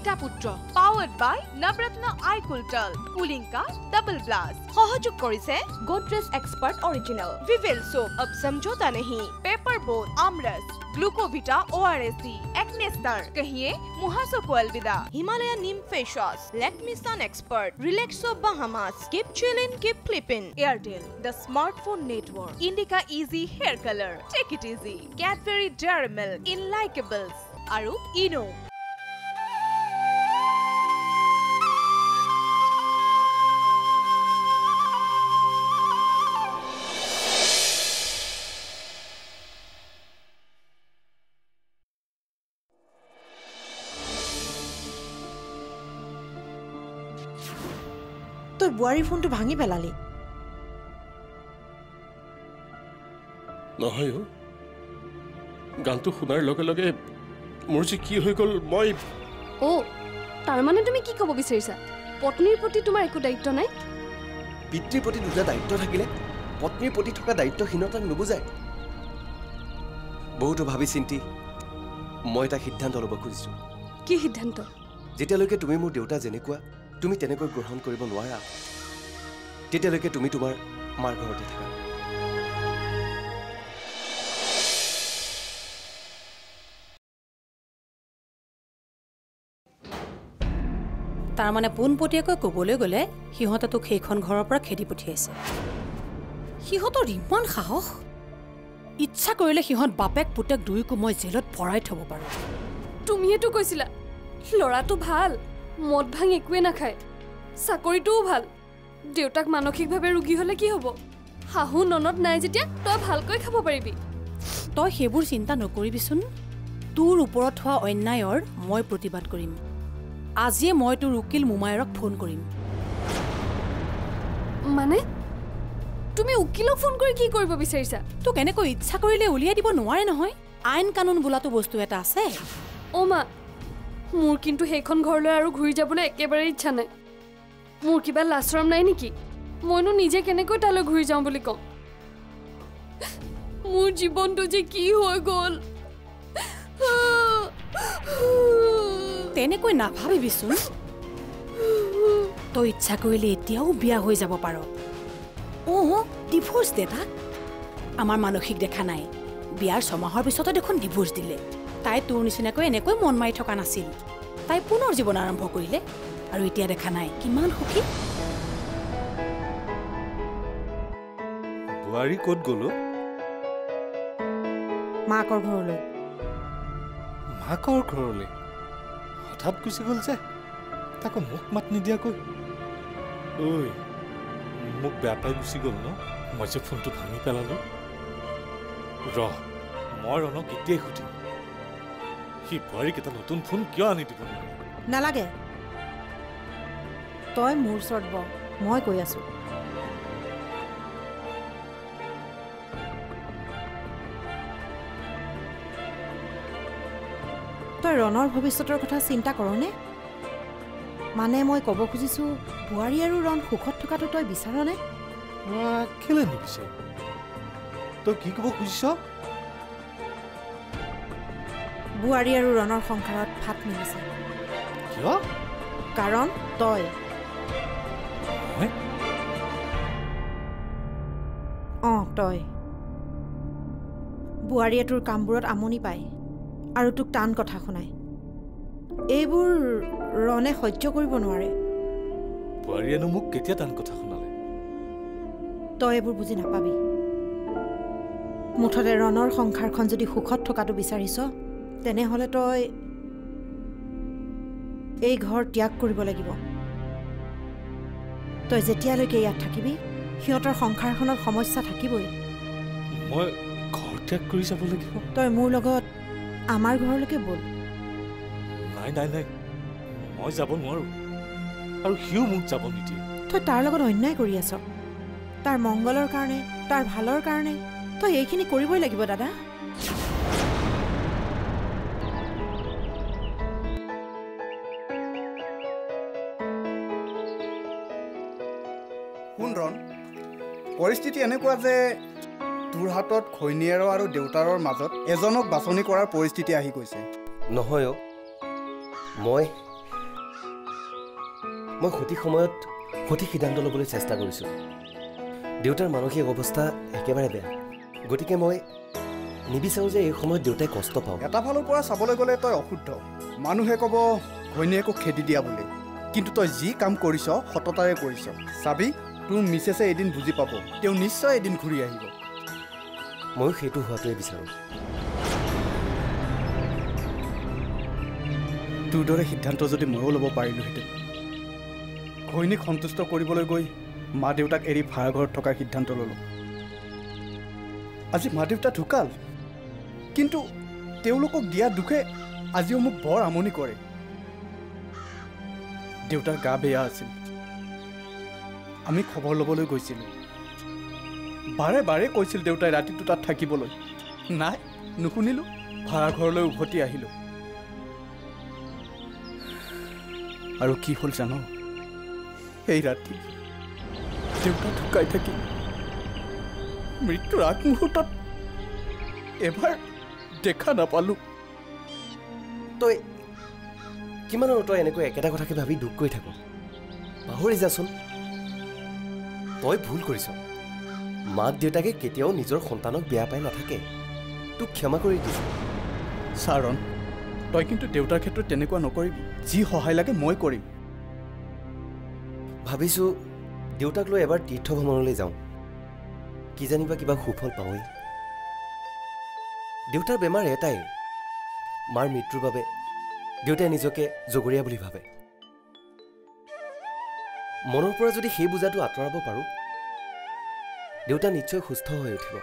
Gita Putra, powered by Navratna Eye Kultal, Cooling Ka Double Blast. সহযোগ কৰিছে Godrej Expert Original, Vivel Soap, अब समझौता नहीं, Pepper Bone, Amras, Glucovita ORSC, Acne Star, कहिए मुहासो को अलविदा, Himalaya Neem Face Wash, Lakme Sun Expert, Relaxo Bahamas, Keep Chillin', Keep Flippin', Airtel, the Smartphone Network, Indica Easy Hair Color, Take it easy, Cadbury Dairy Milk, Inlikeables, Aru Ino. তোৰ বুৱাৰী ফোনটো ভাঙি পেলালি নহয় গানটো শুনাৰ লগে লগে মোৰ যে কি হৈ গ'ল মই তাৰ মানে তুমি কি ক'ব বিচাৰিছা পত্নীৰ প্ৰতি তোমাৰ একো দায়িত্ব নাই পিতৃৰ প্ৰতি দুটা দায়িত্ব থাকিলে পত্নীৰ প্ৰতি থকা দায়িত্বহীনতাক নুবুজায় বহুতো ভাবি চিন্তি মই এটা সিদ্ধান্ত ল'ব খুজিছোঁ কি সিদ্ধান্ত যেতিয়ালৈকে তুমি মোৰ দেউতা যেনেকুৱা তুমি তেনেকৈ গ্ৰহণ কৰিব নোৱাৰা তেতিয়ালৈকে তুমি তোমাৰ মাৰ ঘৰতে থাকা তাৰ মানে পোনপটীয়াকৈ ক'বলৈ গ'লে সিহঁতে তোক সেইখন ঘৰৰ পৰা খেদি পঠিয়াইছে সিহঁতৰ ইমান সাহস ইচ্ছা কৰিলে সিহঁত বাপেক পুতেক দুইকো মই জেলত ভৰাই থ'ব পাৰোঁ তুমিয়েতো কৈছিলা ল'ৰাটো ভাল মদ ভাং একোৱে নাখায় চাকৰিটোও ভাল দেউতাক মানসিকভাৱে ৰোগী হ'লে কি হ'ব শাহু ননদ নাই যেতিয়া তই ভালকৈ খাব পাৰিবি তই সেইবোৰ চিন্তা নকৰিবিচোন তোৰ ওপৰত হোৱা অন্যায়ৰ মই প্ৰতিবাদ কৰিম আজিয়ে মই তোৰ উকিল মোমায়েৰক ফোন কৰিম মানে তুমি উকিলক ফোন কৰি কি কৰিব বিচাৰিছা তোক এনেকৈ ইচ্ছা কৰিলে উলিয়াই দিব নোৱাৰে নহয় আইন কানুন বোলাটো বস্তু এটা আছে মা মোৰ কিন্তু সেইখন ঘৰলৈ আৰু ঘূৰি যাবলৈ একেবাৰে ইচ্ছা নাই মোৰ কিবা লাজৰম নাই নেকি মইনো নিজে কেনেকৈ তালৈ ঘূৰি যাওঁ বুলি কওঁ মোৰ জীৱনটো যে কি হৈ গ'ল তেনেকৈ নাভাবিবিচোন তই ইচ্ছা কৰিলে এতিয়াও বিয়া হৈ যাব পাৰ ডিভোৰ্চ দে তাক আমাৰ মানসিক দেখা নাই বিয়াৰ 6 মাহৰ পিছতে দেখোন ডিভোৰ্চ দিলে তাই তোৰ নিচিনাকৈ এনেকৈ মন মাৰি থকা নাছিল তাই পুনৰ জীৱন আৰম্ভ কৰিলে আৰু এতিয়া দেখা নাই কিমান সুখী বুৱাৰী ক'ত গ'ল মাকৰ ঘৰলৈ হঠাৎ গুচি গ'ল যে তাকো মোক মাত নিদিয়াকৈ ঐ মোক বেয়া পাই গুচি গ'ল ন মই যে ফোনটো ভাঙি পেলালো মই ৰণক এতিয়াই সুধিম সি বুৱাৰীক এটা নতুন ফোন কিয় আনি দিব নালাগে তই মোৰ ওচৰত ব মই কৈ আছো তই ৰণৰ ভৱিষ্যতৰ কথা চিন্তা কৰনে মানে মই ক'ব খুজিছো বুৱাৰী আৰু ৰণ সুখত থকাটো তই বিচাৰনে কেলে নিবিচাৰ তই কি ক'ব খুজিছ বুৱাৰী আৰু ৰণৰ সংসাৰত ফাট মিলিছে কিয় কাৰণ তই তই বুৱাৰীয়ে তোৰ কামবোৰত আমনি পায় আৰু তোক টান কথা শুনায় এইবোৰ ৰণে সহ্য কৰিব নোৱাৰে বুৱাৰীয়েনো মোক কেতিয়া টান কথা শুনালে তই এইবোৰ বুজি নাপাবি মুঠতে ৰণৰ সংসাৰখন যদি সুখত থকাটো বিচাৰিছ তেনেহ'লে তই এই ঘৰ ত্যাগ কৰিব লাগিব তই যেতিয়ালৈকে ইয়াত থাকিবি সিহঁতৰ সংসাৰখনত সমস্যা থাকিবই মই ঘৰ ত্যাগ কৰি যাব লাগিব তই মোৰ লগত আমাৰ ঘৰলৈকে বল নাই মই যাব নোৱাৰো আৰু সিও মোক যাব নিদিয়ে তই তাৰ লগত অন্যায় কৰি আছ তাৰ মংগলৰ কাৰণে তাৰ ভালৰ কাৰণে তই এইখিনি কৰিবই লাগিব দাদা শুনৰণ পৰিস্থিতি এনেকুৱা যে তোৰ হাতত খৈনিয়েৰ আৰু দেউতাৰৰ মাজত এজনক বাছনি কৰাৰ পৰিস্থিতি আহি গৈছে নহয় মই মই সঠিক সময়ত সঠিক সিদ্ধান্ত ল'বলৈ চেষ্টা কৰিছোঁ। দেউতাৰ মানসিক অৱস্থা একেবাৰে বেয়া, গতিকে মই নিবিচাৰোঁ যে এই সময়ত দেউতাই কষ্ট পাওঁ। এটা ফালৰ পৰা চাবলৈ গ'লে তই অশুদ্ধ। মানুহে ক'ব ঘৈণীয়েকো খেদি দিয়া বুলি, কিন্তু তই যি কাম কৰিছ সততাৰে কৰিছ। চাবি তোৰ মিছেছে এদিন বুজি পাব, তেওঁ নিশ্চয় এদিন ঘূৰি আহিব। ময়ো সেইটো হোৱাটোৱে বিচাৰোঁ। তোৰ দৰে সিদ্ধান্ত যদি ময়ো ল'ব পাৰিলোহেঁতেন। ঘৈণীক সন্তুষ্ট কৰিবলৈ গৈ মা দেউতাক এৰি ভাড়াঘৰত থকাৰ সিদ্ধান্ত ল'লোঁ। আজি মা দেউতা ঢুকাল, কিন্তু তেওঁলোকক দিয়া দুখে আজিও মোক বৰ আমনি কৰে। দেউতাৰ গা বেয়া আছিল, আমি খবৰ ল'বলৈ গৈছিলোঁ। বাৰে বাৰে কৈছিল দেউতাই ৰাতিটো তাত থাকিবলৈ, নাই নুশুনিলোঁ, ভাড়াঘৰলৈ উভতি আহিলোঁ। আৰু কি হ'ল জানো, এই ৰাতি দেউতা ঢুকাই থাকি মৃত্যুৰ আগমুহূৰ্তত এবাৰ দেখা নাপালোঁ। তই কিমান আৰু তই এনেকৈ একেটা কথাকে ভাবি দুখ কৰি থাক? পাহৰি যাচোন, তই ভুল কৰিছ। মাক দেউতাকে কেতিয়াও নিজৰ সন্তানক বেয়া পাই নাথাকে, তোক ক্ষমা কৰি দিছে। চাৰণ, তই কিন্তু দেউতাৰ ক্ষেত্ৰত তেনেকুৱা নকৰিবি। যি সহায় লাগে মই কৰিম। ভাবিছোঁ দেউতাক লৈ এবাৰ তীৰ্থ ভ্ৰমণলৈ যাওঁ, কি জানিবা কিবা সুফল পাওঁৱেই। দেউতাৰ বেমাৰ এটাই, মাৰ মৃত্যুৰ বাবে দেউতাই নিজকে জগৰীয়া বুলি ভাবে। মনৰ পৰা যদি সেই বোজাটো আঁতৰাব পাৰোঁ, দেউতা নিশ্চয় সুস্থ হৈ উঠিব।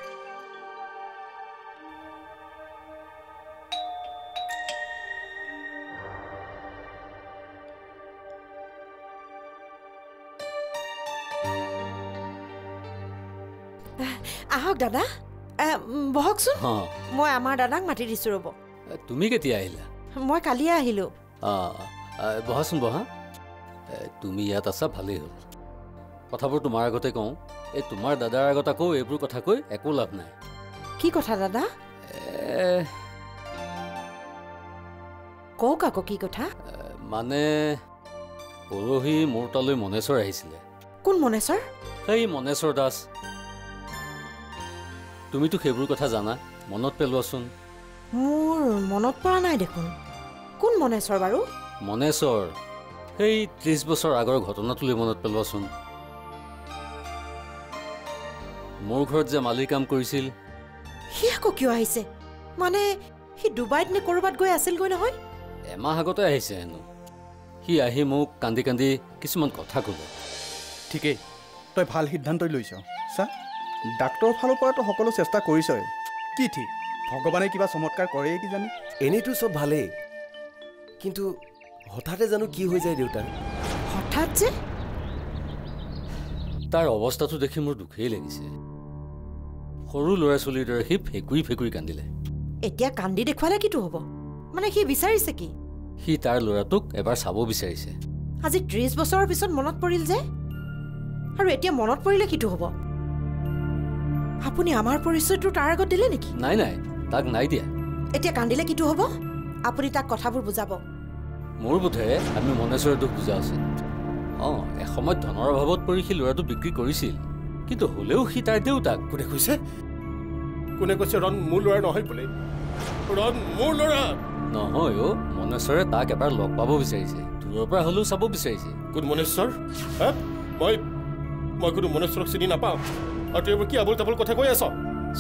আহক দাদা, বহকচোন। মই আমাৰ দাদাক মাতি দিছোঁ ৰ'ব। তুমি কেতিয়া আহিলা? মই কালিয়ে আহিলোঁ। বহাচোন বহা। তুমি ইয়াত আছা ভালেই হ'ল। কথাবোৰ তোমাৰ আগতে কওঁ, এই তোমাৰ দাদাৰ আগত আকৌ এইবোৰ কথা কৈ একো লাভ নাই। কি কথা দাদা? কওক আকৌ কি কথা। মানে পৰহি মোৰ তালৈ মনেশ্বৰ আহিছিলে। কোন মনেশ্বৰ? সেই মনেশ্বৰ দাস। তুমিতো সেইবোৰ কথা জানা, মনত পেলোৱাচোন। মোৰ মনত পৰা নাই দেখোন। কোন মনেশ্বৰ বাৰু? মনেশ্বৰ, সেই 30 বছৰ আগৰ ঘটনাটোলৈ মনত পেলোৱাচোন। মোৰ ঘৰত যে মালিৰ কাম কৰিছিল। সি আকৌ কিয় আহিছে? মানে সি ডুবাইত নে ক'ৰবাত গৈ আছিলগৈ নহয়? এমাহ আগতে আহিছে হেনো। সি আহি মোক কান্দি কান্দি কিছুমান কথা ক'লে। ঠিকেই, তই ভাল সিদ্ধান্তই লৈছ। চা, ডাক্তৰৰ ফালৰ পৰাতো সকলো চেষ্টা কৰিছই। কি ঠিক, ভগৱানে কিবা চমৎকাৰ কৰেই কিজানি। এনেইতো চব ভালেই, কিন্তু হঠাতে জানো কি হৈ যায় দেউতাৰ? হঠাৎ যে? তাৰ অৱস্থাটো দেখি মোৰ দুখেই লাগিছে। সৰু ল'ৰা ছোৱালীৰ দৰে সি ফেকুৰি ফেকুৰি কান্দিলে। এতিয়া কান্দি দেখুৱালে কিটো হ'ব? মানে সি বিচাৰিছে কি? সি তাৰ ল'ৰাটোক এবাৰ চাব বিচাৰিছে। আজি 30 বছৰৰ পিছত মনত পৰিল যে, আৰু এতিয়া মনত পৰিলে কিটো হ'ব? আপুনি আমাৰ পৰিচয়টো তাৰ আগত দিলে নেকি? নাই নাই, তাক নাই দিয়া। এতিয়া কান্দিলে কিটো হ'ব? আপুনি তাক কথাবোৰ বুজাব। মোৰ বোধেৰে আমি মনেশ্বৰৰ দুখ বুজা উচিত। এসময়ত ধনৰ অভাৱত পৰি সি ল'ৰাটো বিক্ৰী কৰিছিল, কিন্তু হ'লেও সি তাৰ দেউতাক। কোনে কৈছে? কোনে কৈছে ৰণ মোৰ ল'ৰা নহয় বোলে? ৰণ মোৰ ল'ৰা নহয় অ'। মনেশ্বৰে তাক এবাৰ লগ পাব বিচাৰিছে, দূৰৰ পৰা হ'লেও চাব বিচাৰিছে। কোন মনেশ্বৰ? মই কোনো মনেশ্বৰক চিনি নাপাওঁ, আৰু তই এইবোৰ কি আবোল তাবোল কথা কৈ আছ?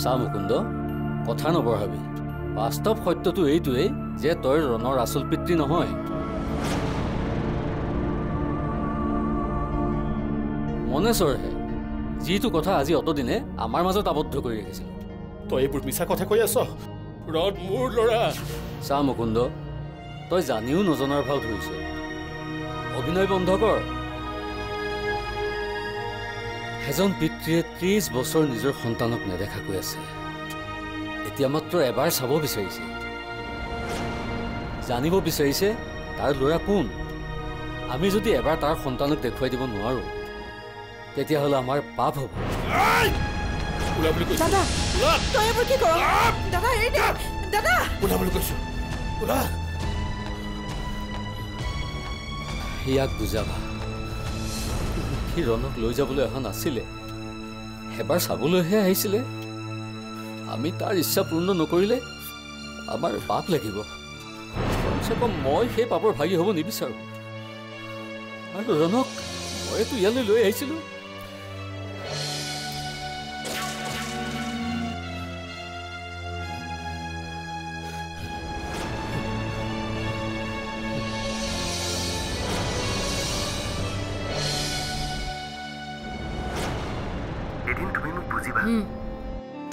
চা মুকুন্দ, কথা নবঢ়াবি। বাস্তৱ সত্যটো এইটোৱেই যে তই ৰণৰ আচল পিতৃ নহয়। মনেশ্বৰহে যিটো কথা আজি অতদিনে আমাৰ মাজত আবদ্ধ কৰি ৰাখিছিল। তই এইবোৰ মিছা কথা কৈ আছ। ৰণ মোৰ ল'ৰা। চা মুকুন্দ, তই জানিও নজনাৰ ভাও ধৰিছ। অভিনয় বন্ধ কৰ। এজন পিতৃয়ে 30 বছৰ নিজৰ সন্তানক নেদেখাকৈ আছে। এতিয়া মাত্ৰ এবাৰ চাব বিচাৰিছে, জানিব বিচাৰিছে তাৰ ল'ৰা কোন। আমি যদি এবাৰ তাৰ সন্তানক দেখুৱাই দিব নোৱাৰো, তেতিয়াহ'লে আমাৰ পাপ হ'ব। দাদা, তই এইবোৰ কি কৰ? দাদা, এৰি দে। দাদা, ওলাবলৈ কৈছো, ওলা। ইয়াক বুজাবা, সি ৰণক লৈ যাবলৈ অহা নাছিলে, এবাৰ চাবলৈহে আহিছিলে। আমি তাৰ ইচ্ছা পূৰ্ণ নকৰিলে আমাৰ পাপ লাগিব। কমচে কম মই সেই পাপৰ ভাগি হ'ব নিবিচাৰোঁ। আৰু ৰণক মইতো ইয়ালৈ লৈ আহিছিলোঁ।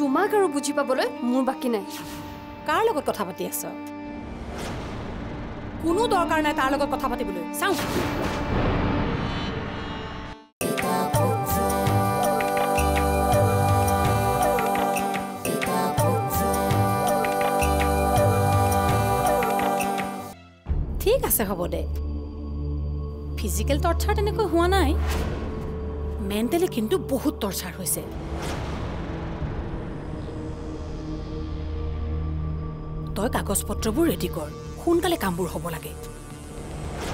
তোমাক আৰু বুজি পাবলৈ মোৰ বাকী নাই। কাৰ লগত কথা পাতি আছ? কোনো দৰকাৰ নাই তাৰ লগত কথা পাতিবলৈ। চাওঁ ঠিক আছে, হ'ব দে। ফিজিকেল টৰ্চাৰ তেনেকৈ হোৱা নাই, মেণ্টেলি কিন্তু বহুত টৰ্চাৰ হৈছে। তই কাগজ পত্ৰবোৰ ৰেডি কৰ, সোনকালে কামবোৰ হ'ব লাগে।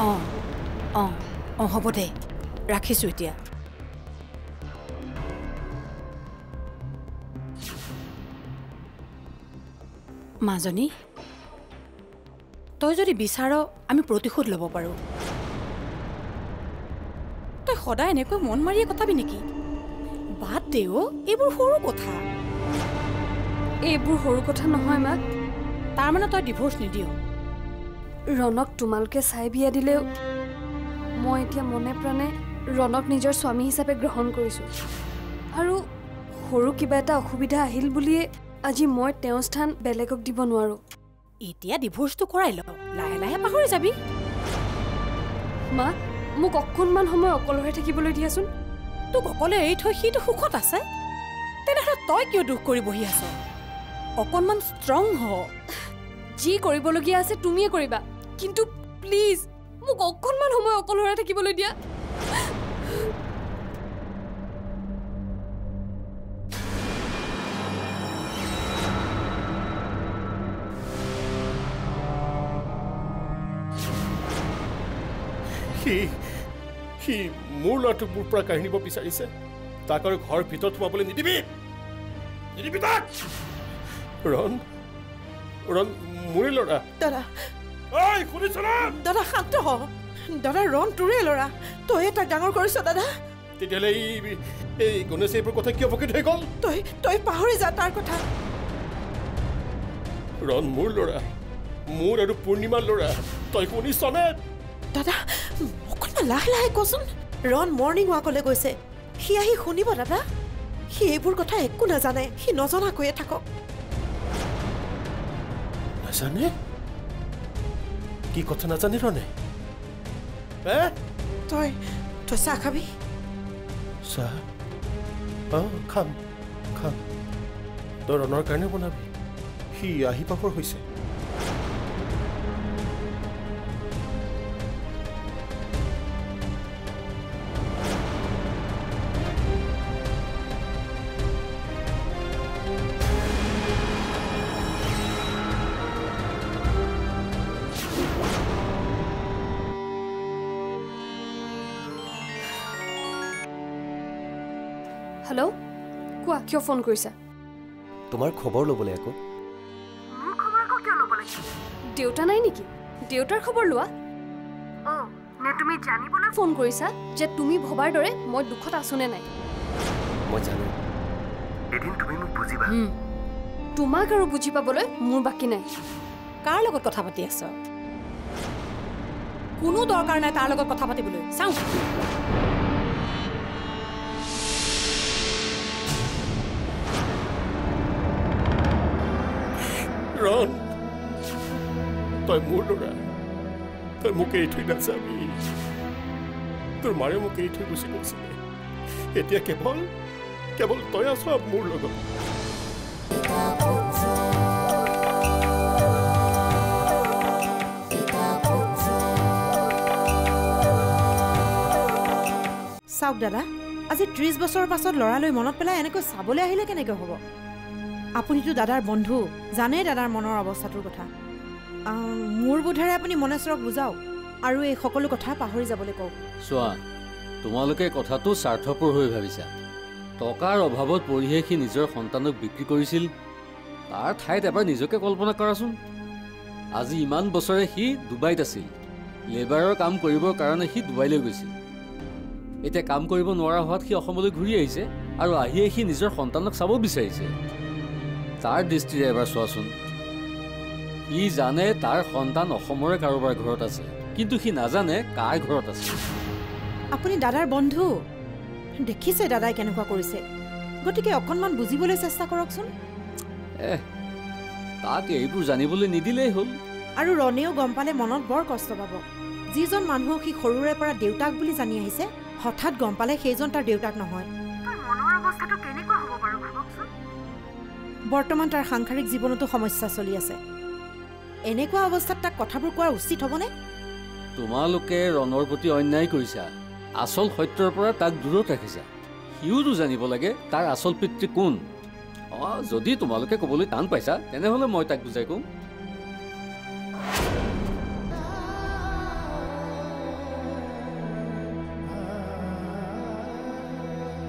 অঁ অঁ অঁ হ'ব দে, ৰাখিছোঁ এতিয়া। মাজনী, তই যদি বিচাৰ আমি প্ৰতিশোধ ল'ব পাৰোঁ। তই সদায় এনেকৈ মন মাৰিয়ে কথাবি নেকি? বাদ দে অ', এইবোৰ সৰু কথা। এইবোৰ সৰু কথা নহয় মা। তাৰমানে তই ডিভোৰ্চ নিদিয়? ৰণক তোমালোকে চাই বিয়া দিলেও মই এতিয়া মনে প্ৰাণে ৰণক নিজৰ স্বামী হিচাপে গ্ৰহণ কৰিছোঁ। আৰু সৰু কিবা এটা অসুবিধা আহিল বুলিয়ে আজি মই তেওঁৰ স্থান বেলেগক দিব নোৱাৰোঁ। এতিয়া ডিভোৰ্চটো কৰাই ল, লাহে লাহে পাহৰি যাবি। মা, মোক অকণমান সময় অকলশৰে থাকিবলৈ দিয়াচোন। তোক অকলে এৰি থৈ সিটো সুখত আছে, তেনেহ'লে তই কিয় দুখ কৰি বহি আছ? অকণমান ষ্ট্ৰং হ। যি কৰিবলগীয়া আছে তুমিয়ে কৰিবা, কিন্তু প্লিজ মোক অকণমান সময় অকলশৰে থাকিবলৈ দিয়া। সি মোৰ ল'ৰাটোক মোৰ পৰা কাঢ়ি নিব বিচাৰিছে। তাক আৰু ঘৰ ভিতৰত সোমাবলৈ নিদিবি তাক। ৰণ মোৰে ল'ৰা। দাদা শুনিছ না? দাদা শান্ত হ। দাদা ৰণ তোৰে ল'ৰা, তই তাক ডাঙৰ কৰিছ দাদা। তেতিয়াহ'লে এই গণেশে এইবোৰ কথা কিয় প্ৰকৃত হৈ গ'ল? তই পাহৰি যা তাৰ কথা। ৰণ মোৰ ল'ৰা, মোৰ আৰু পূৰ্ণিমাৰ ল'ৰা। তই শুনিছনে? দাদা অকণমান লাহে লাহে কচোন। ৰণ মৰ্ণিং ৱাকলৈ গৈছে, সি আহি শুনিব দাদা। সি এইবোৰ কথা একো নাজানে, সি নজনাকৈয়ে থাকক। নাজানে? কি কথা নাজানে ৰণে? তই চাহ খাবি? চাহ? খাম। তই ৰণৰ কাৰণে বনাবি, সি আহি পাবৰ হৈছে। হেল্ল', কোৱা, কিয় ফোন কৰিছা? তোমাৰ খবৰ ল'বলৈ আকৌ। মোৰ খবৰ আকৌ কিয় ল'ব লাগিব? দেউতা নাই নেকি? দেউতাৰ খবৰ লোৱা। নে তুমি জানিবলৈ ফোন কৰিছা যে তুমি ভবাৰ দৰে মই দুখত আছো নে নাই? মই জানো, এদিন তুমি মোক বুজিবা। তোমাক আৰু বুজি পাবলৈ মোৰ বাকী নাই। কাৰ লগত কথা পাতি আছ? কোনো দৰকাৰ নাই তাৰ লগত কথা পাতিবলৈ। চাওঁ ৰণ, তই মোৰ ল'ৰা, তই মোক এৰি থৈ নাযাবি। তোৰ মাৰে মোক এৰি থৈ গুচি গৈছিলে, এতিয়া কেৱল তই আছ মোৰ লগত। চাওক দাদা, আজি 30 বছৰৰ পাছত ল'ৰালৈ মনত পেলাই এনেকৈ চাবলৈ আহিলে কেনেকৈ হ'ব? আপুনিতো দাদাৰ বন্ধু, জানে দাদাৰ মনৰ অৱস্থাটোৰ কথা। মোৰ বোধেৰে আপুনি মনেশ্বৰক বুজাওক আৰু এই সকলো কথা পাহৰি যাবলৈ কওক। চোৱা, তোমালোকে কথাটো স্বাৰ্থপৰ হৈ ভাবিছা টকাৰ অভাৱত পৰিহে সি নিজৰ সন্তানক বিক্ৰী কৰিছিল তাৰ ঠাইত এবাৰ নিজকে কল্পনা কৰাচোন আজি ইমান বছৰে সি ডুবাইত আছিল লেবাৰৰ কাম কৰিবৰ কাৰণে সি ডুবাইলৈ গৈছিল এতিয়া কাম কৰিব নোৱাৰা হোৱাত সি অসমলৈ ঘূৰি আহিছে আৰু আহিয়ে সি নিজৰ সন্তানক চাব বিচাৰিছে তাৰ দৃষ্টিৰে এবাৰ চোৱাচোন সি জানে তাৰ সন্তান অসমৰে কাৰোবাৰ ঘৰত আছে কিন্তু সি নাজানে কাৰ ঘৰত আছে আপুনি দাদাৰ বন্ধু দেখিছে দাদাই কেনেকুৱা কৰিছে গতিকে অকণমান বুজিবলৈ চেষ্টা কৰকচোন তাক এইবোৰ জানিবলৈ নিদিলেই হ'ল আৰু ৰণেও গম পালে মনত বৰ কষ্ট পাব যিজন মানুহক সি সৰুৰে পৰা দেউতাক বুলি জানি আহিছে হঠাৎ গম পালে সেইজন তাৰ দেউতাক নহয় মনৰ অৱস্থাটো কেনেকুৱা হ'ব বাৰু ভাবকচোন বৰ্তমান তাৰ সাংসাৰিক জীৱনতো সমস্যা চলি আছে এনেকুৱা অৱস্থাত তাক কথাবোৰ কোৱা উচিত হ'বনে তোমালোকে ৰণৰ প্ৰতি অন্যায় কৰিছা আচল সত্যৰ পৰা তাক দূৰত ৰাখিছা সিওতো জানিব লাগে তাৰ আচল পিতৃ কোন যদি তোমালোকে ক'বলৈ টান পাইছা তেনেহ'লে মই তাক বুজাই কওঁ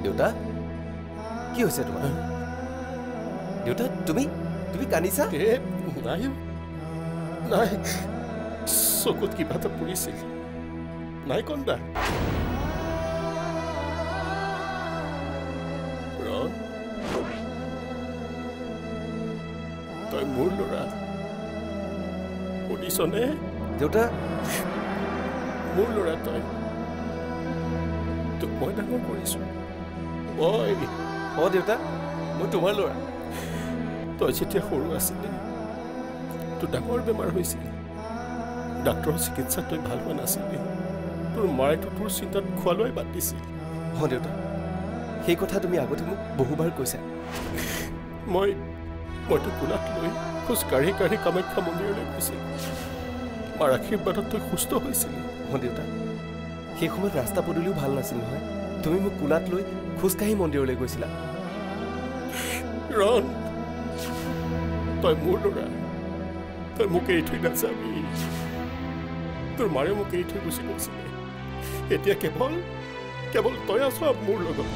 দেউতা কি হৈছে তোমাৰ দেউতা তুমি কান্দিছা নাই নাই চকুত কিবা এটা পৰিছিল নাই কন্দা তই মোৰ ল'ৰা শুনিছনে দেউতা মোৰ ল'ৰা তই তোক মই ডাঙৰ কৰিছো দেউতা মই তোমাৰ ল'ৰা তই যেতিয়া সৰু আছিলি তোৰ ডাঙৰ বেমাৰ হৈছিল ডাক্তৰৰ চিকিৎসা তই ভাল হোৱা নাছিলি তোৰ মায়েতো তোৰ চিন্তাত খোৱা লোৱাই বাদ দিছিল দেউতা সেই কথা তুমি আগতে মোক বহুবাৰ কৈছা মইতো কোলাত লৈ খোজ কাঢ়ি কামাখ্যা মন্দিৰলৈ গৈছিলোঁ মাৰ আশীৰ্বাদত তই সুস্থ হৈছিলি দেউতা সেই সময়ত ৰাস্তা পদূলিও ভাল নাছিল নহয় তুমি মোক কোলাত লৈ খোজকাঢ়ি মন্দিৰলৈ গৈছিলা ৰণ তই মোৰ ল'ৰা তই মোক এৰি থৈ নাযাবি তোৰ মাৰে মোক এৰি থৈ গুচি গৈছিলে এতিয়া কেৱল তই আছ মোৰ লগত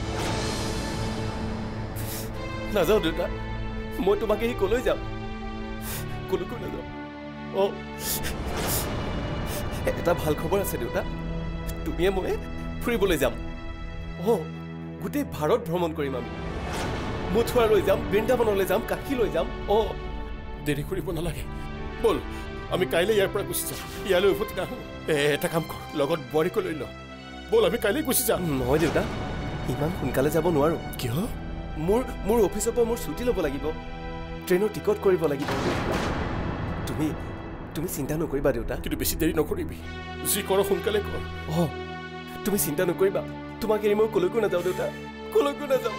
নাযাওঁ দেউতা মই তোমাক এৰি কলৈ যাম কলৈকো নাযাওঁ এটা ভাল খবৰ আছে দেউতা তুমিয়ে মই ফুৰিবলৈ যাম গোটেই ভাৰত ভ্ৰমণ কৰিম আমি মথুৰালৈ যাম বৃন্দাবনলৈ যাম কাশীলৈ যাম দেৰি কৰিব নালাগে ব'ল আমি কাইলৈ ইয়াৰ পৰা গুচি যাম ইয়ালৈ উভতি নাহোঁ এটা কাম কৰ লগত বোৱাৰীকো লৈ ল ব'ল আমি কাইলৈ গুচি যাম নহয় দেউতা ইমান সোনকালে যাব নোৱাৰোঁ কিয় মোৰ অফিচৰ পৰা মোৰ ছুটি ল'ব লাগিব ট্ৰেইনৰ টিকট কৰিব লাগিব তুমি চিন্তা নকৰিবা দেউতা কিন্তু বেছি দেৰি নকৰিবি যি কৰ সোনকালে কৰ তুমি চিন্তা নকৰিবা তোমাক এৰি মই কলৈকো নাযাওঁ দেউতা কলৈকো নাযাওঁ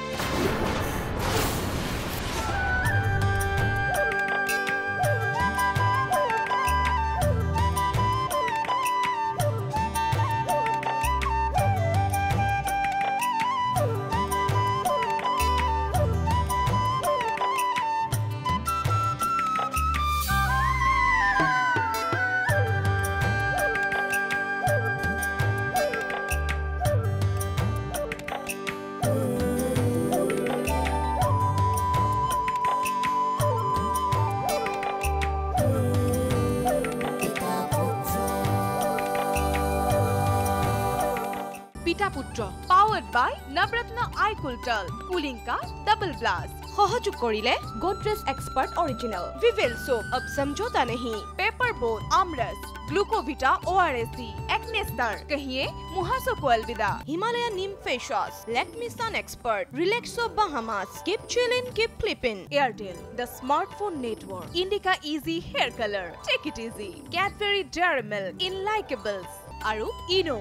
পিতা পুত্ৰ পাৱাৰ্ড বাই নৱৰত্ন আই কুলটাল কুলিং কাষ্ট ডাবল ব্লাষ্ট সহযোগ কৰিলে Godrej expert original Vivel soap अब समझौता नहीं Paper Boat aamras Glucovita ORSD Acnestar कहिए मुहासो को अलविदा Himalaya neem face wash Lakme sun expert Relaxo Bahamas keep chilling keep flipping Airtel the smartphone network Indica easy hair colour take it easy Cadbury Dairy Milk इन Lickables আৰু ইনো